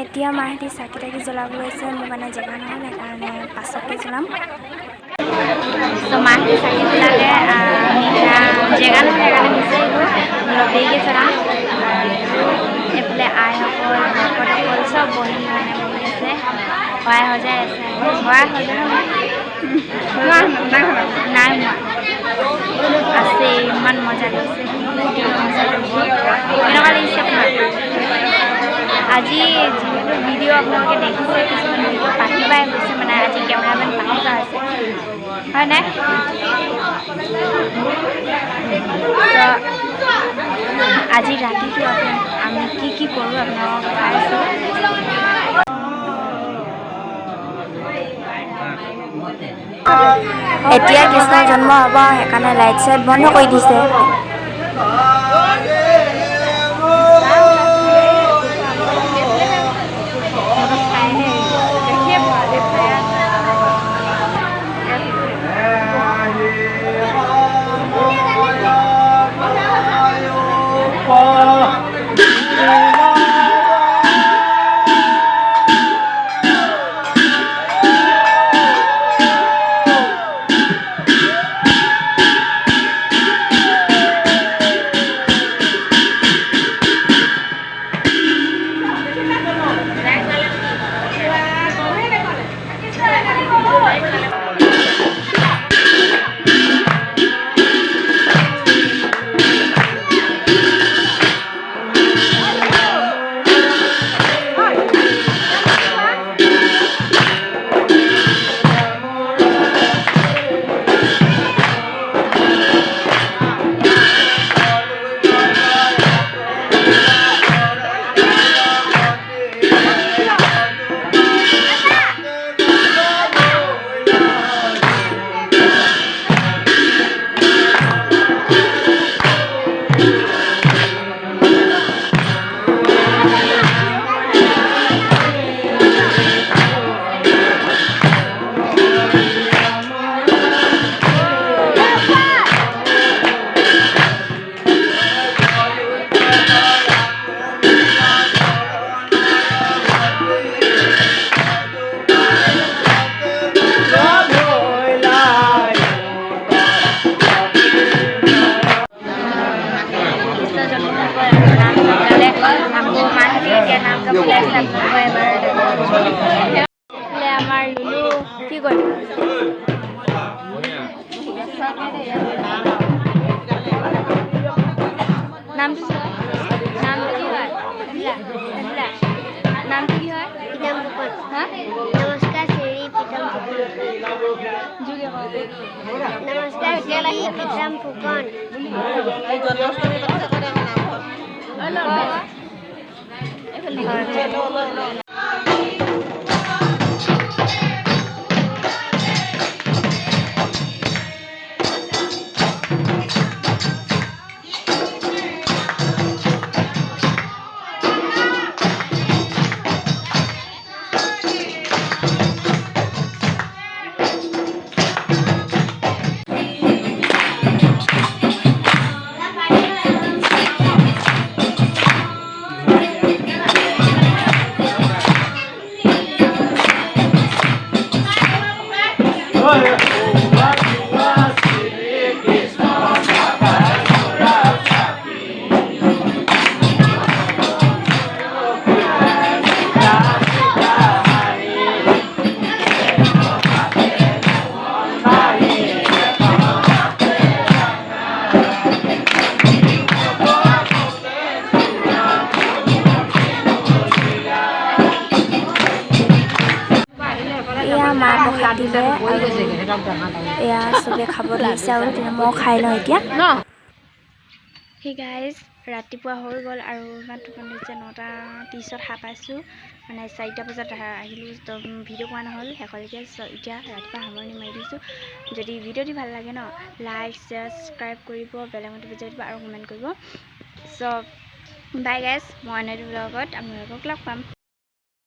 এতিয়া মাহঁতে চাকি তাকি জ্বলাব লৈছে মোৰ মানে জেগা নহ'ল সেইকাৰণে পাছতকৈ জ্বলাম তো মাহঁতে চাকি জ্বলালে জেগা নহ'ল সেইকাৰণে বিচাৰিলোঁ অলপ দেৰিকৈ জ্বলাম এইফালে আইসকল ভকতসকল চব বহি আছে সহায় সজাই আছে সহায় সজাই নাই হোৱা আছে ইমান মজা লাগিছে কেনেকুৱা লাগিছে আপোনাৰ আজি যিহেতু ভিডিঅ' আপোনালোকে দেখিছে কিছুমান ভিডিঅ' পাতিবাই হৈছে মানে আজি কেমেৰামেন পাতিবা হৈছে হয়নে আজি ৰাতিটো আমি কি কৰোঁ আপোনালোকক দেখাইছোঁ এতিয়া কৃষ্ণৰ জন্ম হ'ব সেইকাৰণে লাইট চাইট বন্ধ কৰি দিছে আমাৰ লুলু কি কৰে নামটো কি হয় নামটো কি হয় नमस्कार श्री प्रीतम नमस्कार श्री प्रीतम फुकन দিলে এয়া চবে খাব দিছে আৰু মই খাই লওঁ এতিয়া সেই গাইজ ৰাতিপুৱা হৈ গ'ল আৰু ইমান টোপনি হৈছে 9:30ত সাৰ পাইছোঁ মানে 4টা বজাত আহিলোঁ তো ভিডিঅ' পোৱা নহ'ল শেষলৈকে এতিয়া ৰাতিপুৱা সামৰণি মাৰি দিছোঁ যদি ভিডিঅ'টি ভাল লাগে ন লাইক ছাবস্ক্ৰাইব কৰিব বেল আইকনটো বজাই দিব আৰু কমেণ্ট কৰিব চ' বাই গাইজ মই অন্য ব্লগত আপোনালোকক লগ পাম